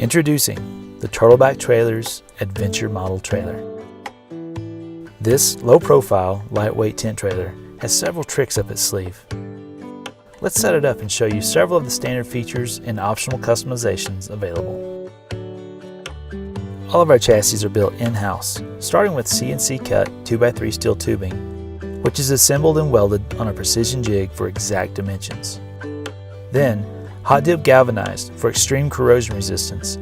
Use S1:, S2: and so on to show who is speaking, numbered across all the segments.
S1: Introducing the Turtleback Trailer's Adventure Model Trailer. This low-profile, lightweight tent trailer has several tricks up its sleeve. Let's set it up and show you several of the standard features and optional customizations available. All of our chassis are built in-house, starting with CNC cut 2x3 steel tubing, which is assembled and welded on a precision jig for exact dimensions. Then, hot dip galvanized for extreme corrosion resistance.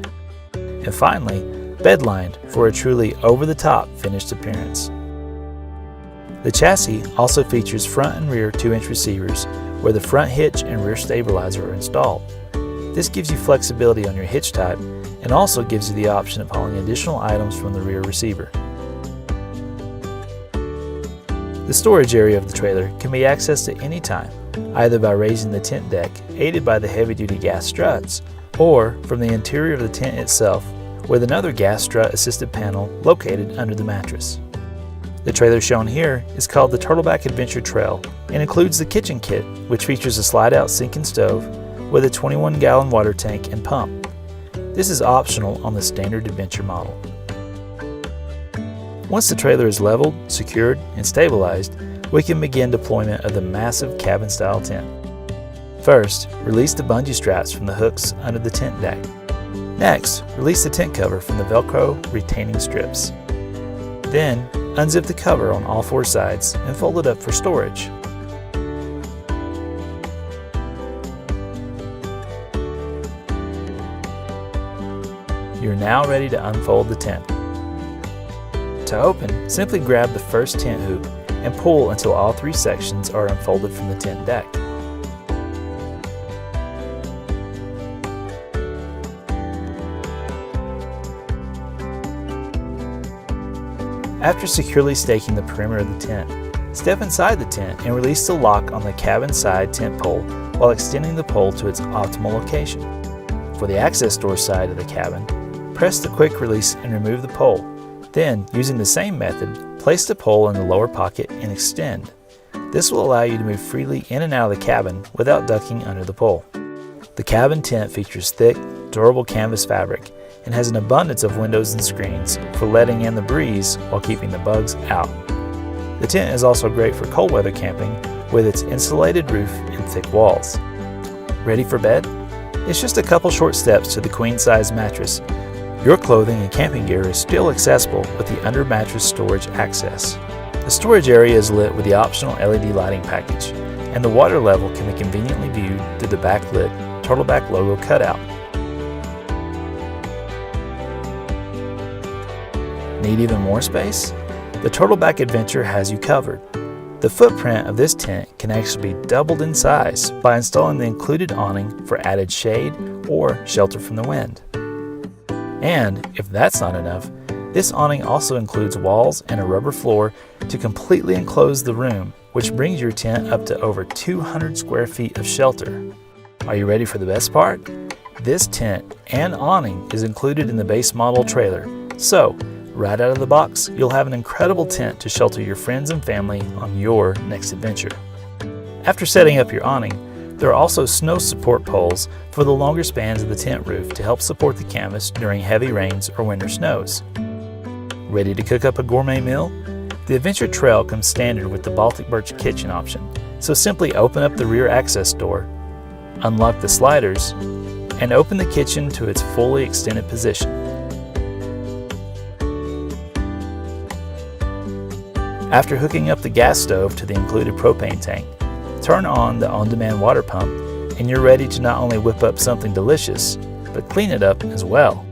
S1: And finally, bed lined for a truly over-the-top finished appearance. The chassis also features front and rear 2-inch receivers where the front hitch and rear stabilizer are installed. This gives you flexibility on your hitch type and also gives you the option of hauling additional items from the rear receiver. The storage area of the trailer can be accessed at any time, either by raising the tent deck, aided by the heavy-duty gas struts, or from the interior of the tent itself, with another gas strut-assisted panel located under the mattress. The trailer shown here is called the Turtleback Adventure Trail and includes the kitchen kit, which features a slide-out sink and stove with a 21-gallon water tank and pump. This is optional on the standard Adventure model. Once the trailer is leveled, secured, and stabilized, we can begin deployment of the massive cabin-style tent. First, release the bungee straps from the hooks under the tent deck. Next, release the tent cover from the Velcro retaining strips. Then, unzip the cover on all 4 sides and fold it up for storage. You're now ready to unfold the tent. To open, simply grab the first tent hoop and pull until all 3 sections are unfolded from the tent deck. After securely staking the perimeter of the tent, step inside the tent and release the lock on the cabin side tent pole while extending the pole to its optimal location. For the access door side of the cabin, press the quick release and remove the pole. Then, using the same method, place the pole in the lower pocket and extend. This will allow you to move freely in and out of the cabin without ducking under the pole. The cabin tent features thick, durable canvas fabric and has an abundance of windows and screens for letting in the breeze while keeping the bugs out. The tent is also great for cold weather camping with its insulated roof and thick walls. Ready for bed? It's just a couple short steps to the queen-size mattress. Your clothing and camping gear is still accessible with the under mattress storage access. The storage area is lit with the optional LED lighting package, and the water level can be conveniently viewed through the backlit Turtleback logo cutout. Need even more space? The Turtleback Adventure has you covered. The footprint of this tent can actually be doubled in size by installing the included awning for added shade or shelter from the wind. And if that's not enough, this awning also includes walls and a rubber floor to completely enclose the room, which brings your tent up to over 200 square feet of shelter. Are you ready for the best part? This tent and awning is included in the base model trailer, so right out of the box, you'll have an incredible tent to shelter your friends and family on your next adventure. After setting up your awning, there are also snow support poles for the longer spans of the tent roof to help support the canvas during heavy rains or winter snows. Ready to cook up a gourmet meal? The Adventure Trail comes standard with the Baltic Birch kitchen option, so simply open up the rear access door, unlock the sliders, and open the kitchen to its fully extended position. After hooking up the gas stove to the included propane tank, turn on the on-demand water pump and you're ready to not only whip up something delicious, but clean it up as well.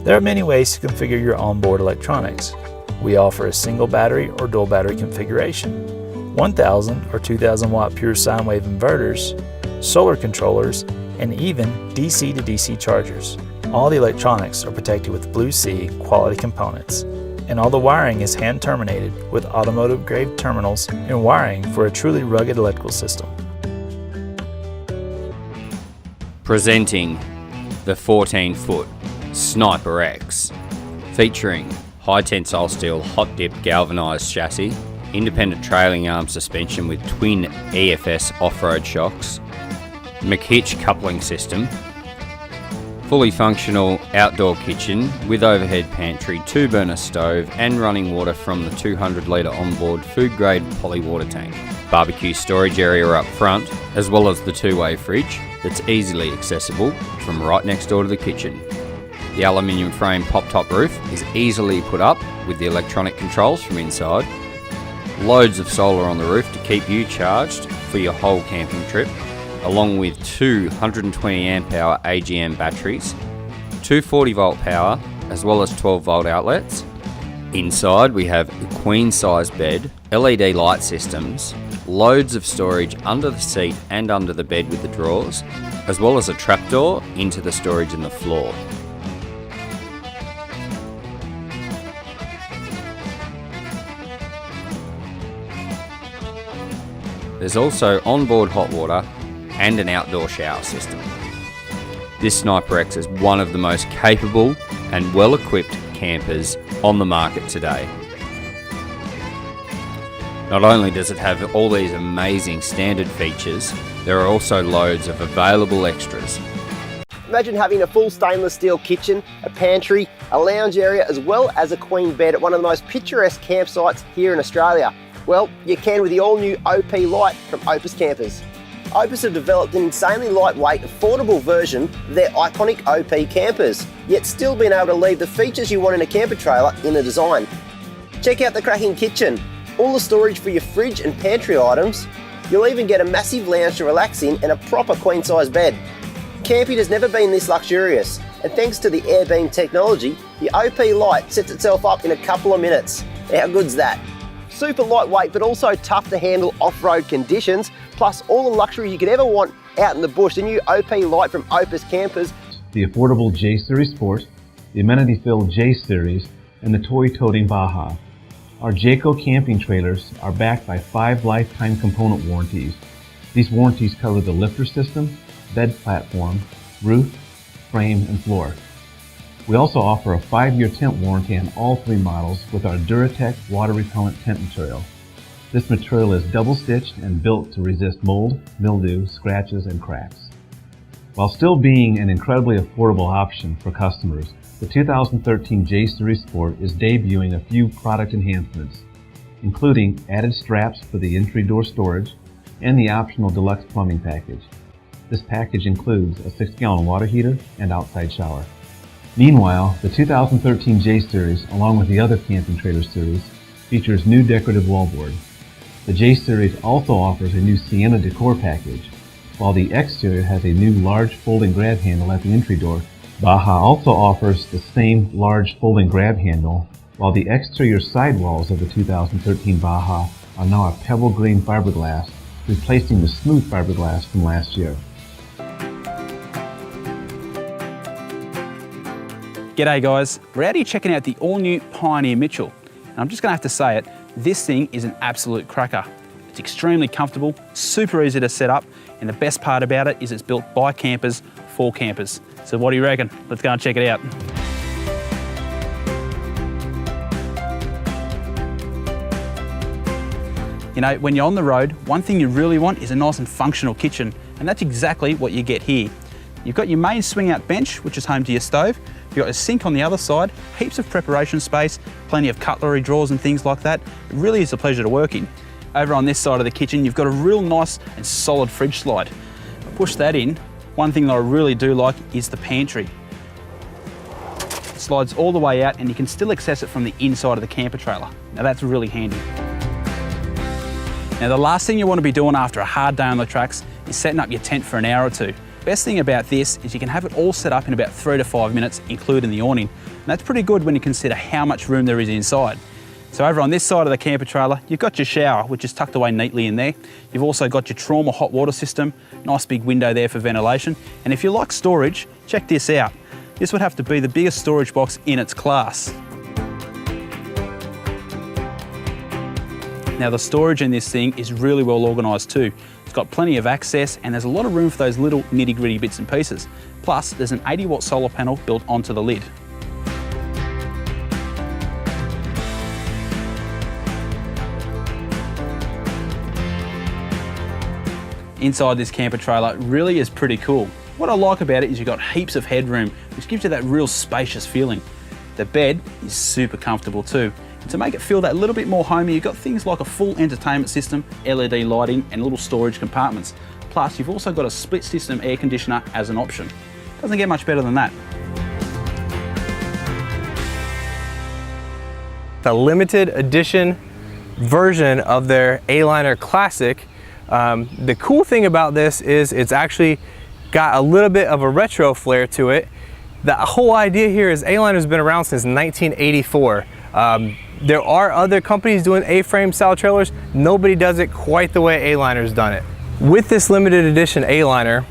S1: There are many ways to configure your onboard electronics. We offer a single battery or dual battery configuration, 1000 or 2000 watt pure sine wave inverters, solar controllers, and even DC to DC chargers. All the electronics are protected with Blue Sea quality components, and all the wiring is hand terminated with automotive grade terminals and wiring for a truly rugged electrical system.
S2: Presenting the 14-foot Sniper X, featuring high tensile steel hot dip galvanized chassis, independent trailing arm suspension with twin EFS off-road shocks, McHitch coupling system, Fully functional outdoor kitchen with overhead pantry, 2-burner stove and running water from the 200 litre onboard food grade poly water tank. Barbecue storage area up front, as well as the 2-way fridge that's easily accessible from right next door to the kitchen. The aluminium frame pop-top roof is easily put up with the electronic controls from inside. Loads of solar on the roof to keep you charged for your whole camping trip, along with 2 120 amp hour AGM batteries, 2 40 volt power, as well as 12 volt outlets. Inside we have a queen size bed, LED light systems, loads of storage under the seat and under the bed with the drawers, as well as a trapdoor into the storage in the floor. There's also onboard hot water and an outdoor shower system. This Sniper X is one of the most capable and well-equipped campers on the market today. Not only does it have all these amazing standard features, there are also loads of available extras.
S3: Imagine having a full stainless steel kitchen, a pantry, a lounge area, as well as a queen bed at one of the most picturesque campsites here in Australia. Well, you can with the all-new OP Lite from OPUS Campers. OPUS have developed an insanely lightweight, affordable version of their iconic OP campers, yet still being able to leave the features you want in a camper trailer in the design. Check out the cracking kitchen, all the storage for your fridge and pantry items. You'll even get a massive lounge to relax in and a proper queen-size bed. Camping has never been this luxurious, and thanks to the Airbeam technology, the OP Lite sets itself up in a couple of minutes. How good's that? Super lightweight, but also tough to handle off-road conditions, plus all the luxury you could ever want out in the bush. The new OP Lite from OPUS Campers.
S4: The affordable J Series Sport, the amenity-filled J Series, and the toy-toting Baja. Our Jayco camping trailers are backed by 5 lifetime component warranties. These warranties cover the lifter system, bed platform, roof, frame, and floor. We also offer a 5-year tent warranty on all 3 models with our Duratec water-repellent tent material. This material is double-stitched and built to resist mold, mildew, scratches, and cracks. While still being an incredibly affordable option for customers, the 2013 J Series Sport is debuting a few product enhancements, including added straps for the entry door storage and the optional deluxe plumbing package. This package includes a 6-gallon water heater and outside shower. Meanwhile, the 2013 J Series, along with the other camping trailer series, features new decorative wallboard. The J Series also offers a new Sienna decor package, while the X Series has a new large folding grab handle at the entry door. Baja also offers the same large folding grab handle, while the exterior sidewalls of the 2013 Baja are now a pebble green fiberglass, replacing the smooth fiberglass from last year.
S5: G'day guys, we're out here checking out the all-new Pioneer Mitchell. And I'm just gonna have to say it, this thing is an absolute cracker. It's extremely comfortable, super easy to set up, and the best part about it is it's built by campers for campers. So what do you reckon? Let's go and check it out. You know, when you're on the road, one thing you really want is a nice and functional kitchen, and that's exactly what you get here. You've got your main swing-out bench, which is home to your stove. You've got a sink on the other side, heaps of preparation space, plenty of cutlery drawers and things like that. It really is a pleasure to work in. Over on this side of the kitchen, you've got a real nice and solid fridge slide. Push that in. One thing that I really do like is the pantry. It slides all the way out and you can still access it from the inside of the camper trailer. Now that's really handy. Now the last thing you want to be doing after a hard day on the tracks is setting up your tent for an hour or two. Best thing about this is you can have it all set up in about 3 to 5 minutes, including the awning. And that's pretty good when you consider how much room there is inside. So over on this side of the camper trailer, you've got your shower, which is tucked away neatly in there. You've also got your trauma hot water system, nice big window there for ventilation. And if you like storage, check this out. This would have to be the biggest storage box in its class. Now the storage in this thing is really well organised too. It's got plenty of access and there's a lot of room for those little nitty-gritty bits and pieces. Plus, there's an 80-watt solar panel built onto the lid. Inside this camper trailer really is pretty cool. What I like about it is you've got heaps of headroom, which gives you that real spacious feeling. The bed is super comfortable too. And to make it feel that little bit more homey, you've got things like a full entertainment system, LED lighting, and little storage compartments. Plus, you've also got a split system air conditioner as an option. Doesn't get much better than that.
S6: The limited edition version of their Aliner Classic. The cool thing about this is it's actually got a little bit of a retro flair to it. The whole idea here is Aliner's been around since 1984. There are other companies doing A-frame style trailers. Nobody does it quite the way Aliner's done it. With this limited edition Aliner,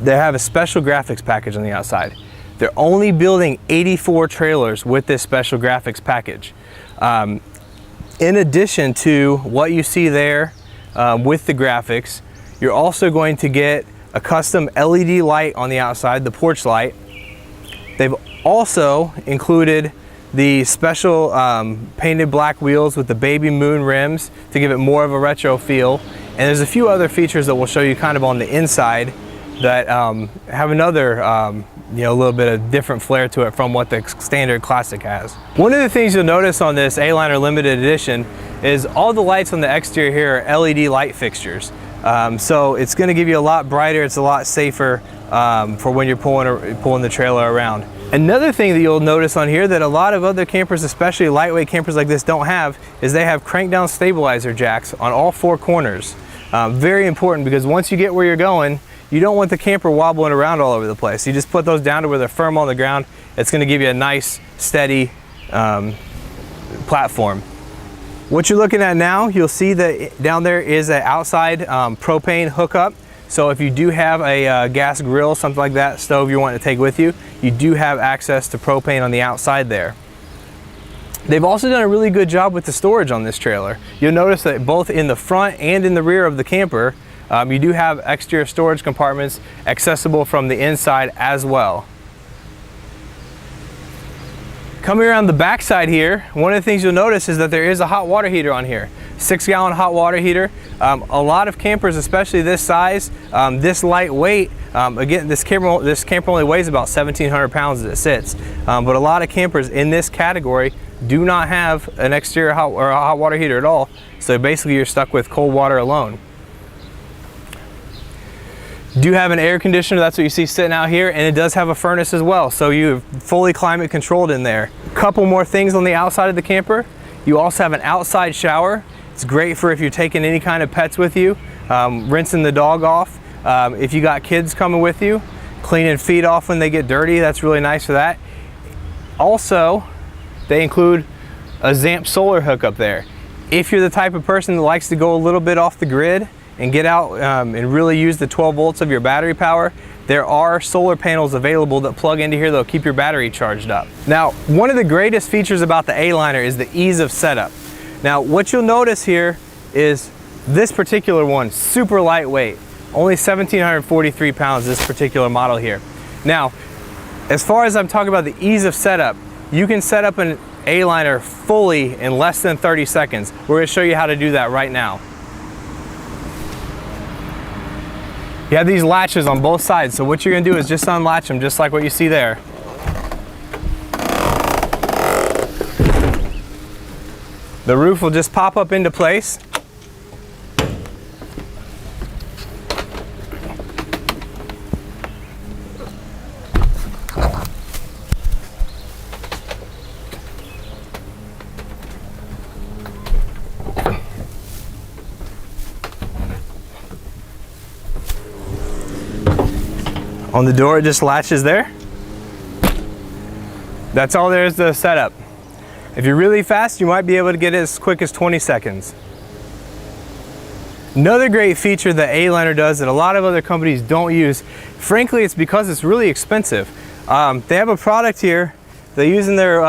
S6: they have a special graphics package on the outside. They're only building 84 trailers with this special graphics package. In addition to what you see there with the graphics, you're also going to get a custom LED light on the outside, the porch light. They've also included the special painted black wheels with the baby moon rims to give it more of a retro feel. And there's a few other features that we'll show you kind of on the inside that have another a little bit of different flair to it from what the standard Classic has. One of the things you'll notice on this Aliner limited edition is all the lights on the exterior here are LED light fixtures. So it's going to give you a lot brighter, it's a lot safer for when you're pulling the trailer around. Another thing that you'll notice on here that a lot of other campers, especially lightweight campers like this, don't have is they have crank down stabilizer jacks on all four corners. Very important, because once you get where you're going, you don't want the camper wobbling around all over the place. You just put those down to where they're firm on the ground. It's going to give you a nice, steady platform. What you're looking at now, you'll see that down there is an outside propane hookup. So if you do have a gas grill, something like that, stove you want to take with you, you do have access to propane on the outside there. They've also done a really good job with the storage on this trailer. You'll notice that both in the front and in the rear of the camper, you do have exterior storage compartments accessible from the inside as well. Coming around the back side here, one of the things you'll notice is that there is a hot water heater on here. 6-gallon hot water heater. A lot of campers, especially this size, this lightweight, again, this camper only weighs about 1,700 pounds as it sits. But a lot of campers in this category do not have an exterior hot water heater at all. So basically you're stuck with cold water alone. Do have an air conditioner, that's what you see sitting out here, and it does have a furnace as well, so you're fully climate controlled in there. Couple more things on the outside of the camper. You also have an outside shower. It's great for if you're taking any kind of pets with you, rinsing the dog off. If you got kids coming with you, cleaning feet off when they get dirty, that's really nice for that. Also, they include a Zamp solar hookup there. If you're the type of person that likes to go a little bit off the grid and get out and really use the 12 volts of your battery power, there are solar panels available that plug into here that'll keep your battery charged up. Now, one of the greatest features about the Aliner is the ease of setup. Now, what you'll notice here is this particular one, super lightweight, only 1,743 pounds, this particular model here. Now, as far as I'm talking about the ease of setup, you can set up an Aliner fully in less than 30 seconds. We're gonna show you how to do that right now. You have these latches on both sides, so what you're gonna do is just unlatch them, just like what you see there. The roof will just pop up into place. On the door, it just latches there. That's all there is to the setup. If you're really fast, you might be able to get it as quick as 20 seconds. Another great feature that Aliner does that a lot of other companies don't use, frankly, it's because it's really expensive. They have a product here they use in their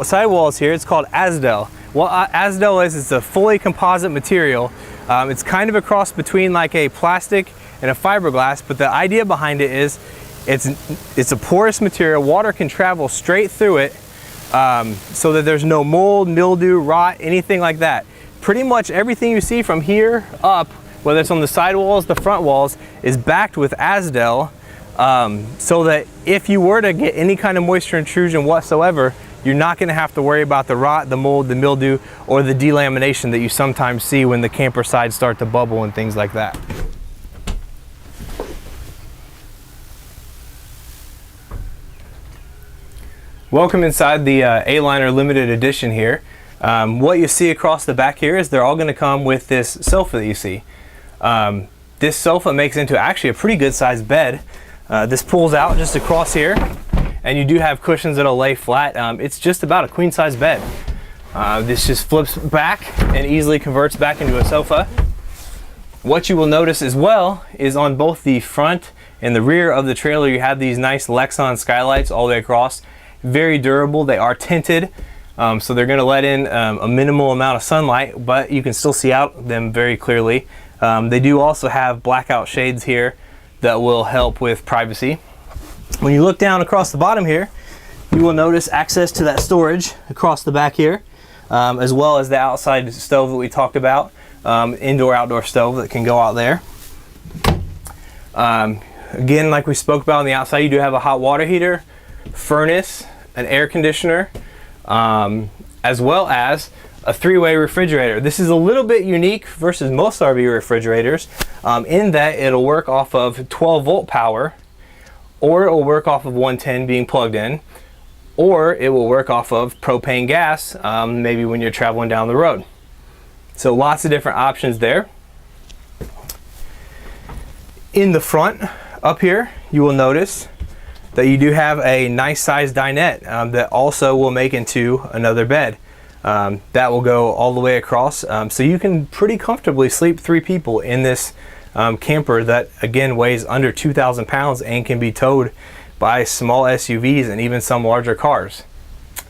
S6: sidewalls here. It's called Asdel. What Asdel is, it's a fully composite material. It's kind of a cross between like a plastic and a fiberglass, but the idea behind it is it's a porous material. Water can travel straight through it so that there's no mold, mildew, rot, anything like that. Pretty much everything you see from here up whether it's on the side walls, the front walls, is backed with Asdel, so that if you were to get any kind of moisture intrusion whatsoever, you're not going to have to worry about the rot, the mold, the mildew, or the delamination that you sometimes see when the camper sides start to bubble and things like that. Welcome inside the Aliner limited edition here. What you see across the back here is they're all going to come with this sofa that you see. This sofa makes into actually a pretty good sized bed. This pulls out just across here, and you do have cushions that'll lay flat. It's just about a queen size bed. This just flips back and easily converts back into a sofa. What you will notice as well is on both the front and the rear of the trailer, you have these nice Lexan skylights all the way across. Very durable. They are tinted, so they're going to let in a minimal amount of sunlight, but you can still see out them very clearly. They do also have blackout shades here that will help with privacy. When you look down across the bottom here, you will notice access to that storage across the back here, as well as the outside stove that we talked about, indoor-outdoor stove that can go out there. Again, like we spoke about on the outside, you do have a hot water heater, furnace, an air conditioner, as well as a 3-way refrigerator. This is a little bit unique versus most RV refrigerators, in that it'll work off of 12 volt power, or it will work off of 110 being plugged in, or it will work off of propane gas, maybe when you're traveling down the road. So lots of different options there. In the front up here, you will notice that you do have a nice sized dinette that also will make into another bed. That will go all the way across, so you can pretty comfortably sleep 3 people in this camper that again weighs under 2,000 pounds and can be towed by small SUVs and even some larger cars.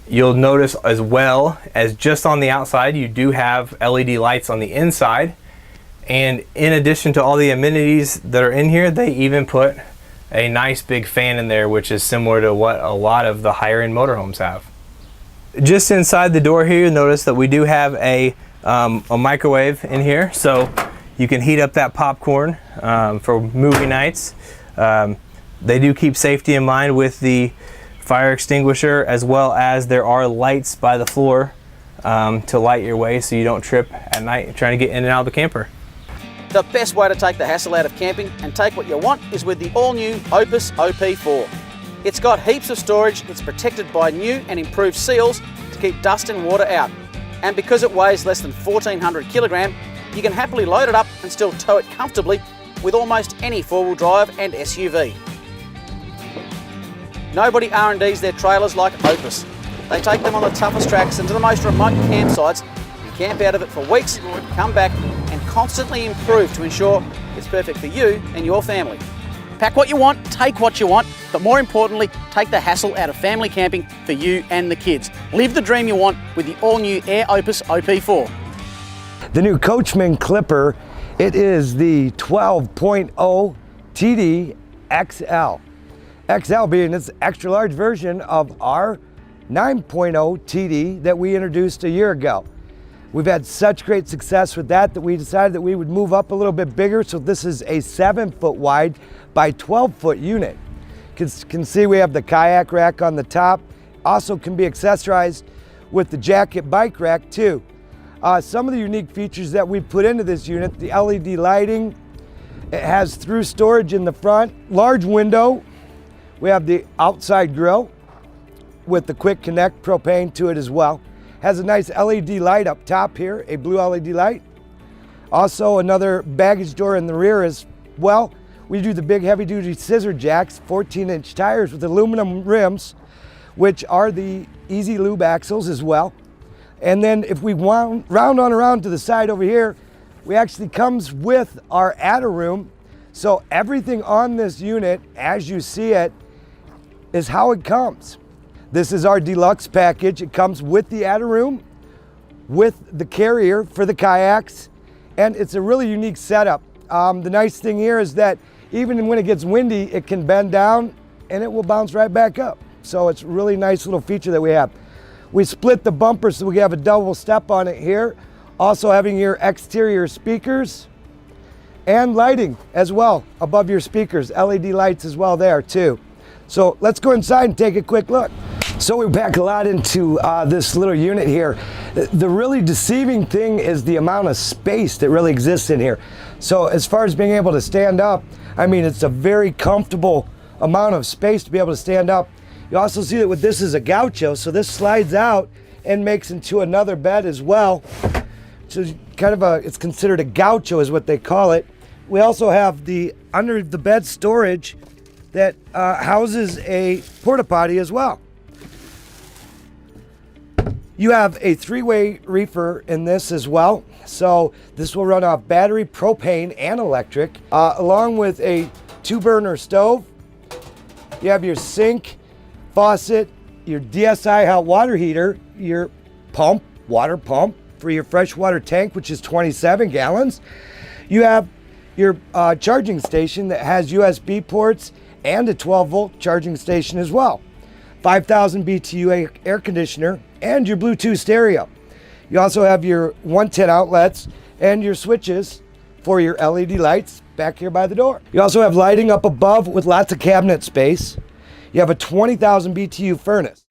S6: You'll notice as well as just on the outside, you do have LED lights on the inside, and in addition to all the amenities that are in here, they even put a nice big fan in there, which is similar to what a lot of the higher end motorhomes have. Just inside the door here, you'll notice that we do have a microwave in here, so you can heat up that popcorn for movie nights. They do keep safety in mind with the fire extinguisher, as well as there are lights by the floor to light your way so you don't trip at night trying to get in and out of the camper.
S7: The best way to take the hassle out of camping and take what you want is with the all-new OPUS OP4. It's got heaps of storage, it's protected by new and improved seals to keep dust and water out. And because it weighs less than 1,400 kilogram, you can happily load it up and still tow it comfortably with almost any four-wheel drive and SUV. Nobody R&Ds their trailers like OPUS. They take them on the toughest tracks and to the most remote campsites, and camp out of it for weeks, come back and constantly improve to ensure it's perfect for you and your family. Pack what you want, take what you want, but more importantly, take the hassle out of family camping for you and the kids. Live the dream you want with the all-new Air OPUS OP4.
S8: The new Coachmen Clipper, it is the 12.0 TD XL. XL being its extra large version of our 9.0 TD that we introduced a year ago. We've had such great success with that we decided that we would move up a little bit bigger, so this is a 7-foot wide by 12-foot unit. You can see we have the kayak rack on the top, also can be accessorized with the jacket bike rack too. Some of the unique features that we put into this unit, the LED lighting, it has through storage in the front, large window, we have the outside grill with the quick connect propane to it as well. Has a nice LED light up top here, a blue LED light. Also another baggage door in the rear as well. We do the big heavy duty scissor jacks, 14-inch tires with aluminum rims, which are the easy lube axles as well. And then if we round on around to the side over here, we actually comes with our adder room. So everything on this unit, as you see it, is how it comes. This is our deluxe package. It comes with the adder room, with the carrier for the kayaks, and it's a really unique setup. The nice thing here is that even when it gets windy, it can bend down and it will bounce right back up. So it's a really nice little feature that we have. We split the bumper so we have a double step on it here. Also having your exterior speakers. and lighting as well above your speakers, LED lights as well there too. So let's go inside and take a quick look. So we pack a lot into this little unit here. The really deceiving thing is the amount of space that really exists in here. So as far as being able to stand up, I mean, it's a very comfortable amount of space to be able to stand up. You also see that with this is a gaucho, so this slides out and makes into another bed as well. So kind of it's considered a gaucho is what they call it. We also have the under the bed storage that houses a porta potty as well. You have a 3-way reefer in this as well. So this will run off battery, propane, and electric, along with a 2-burner stove. You have your sink, faucet, your DSI hot water heater, your pump, water pump for your freshwater tank, which is 27 gallons. You have your charging station that has USB ports and a 12-volt charging station as well. 5,000 BTU air conditioner and your Bluetooth stereo. You also have your 110 outlets and your switches for your LED lights back here by the door. You also have lighting up above with lots of cabinet space. You have a 20,000 BTU furnace.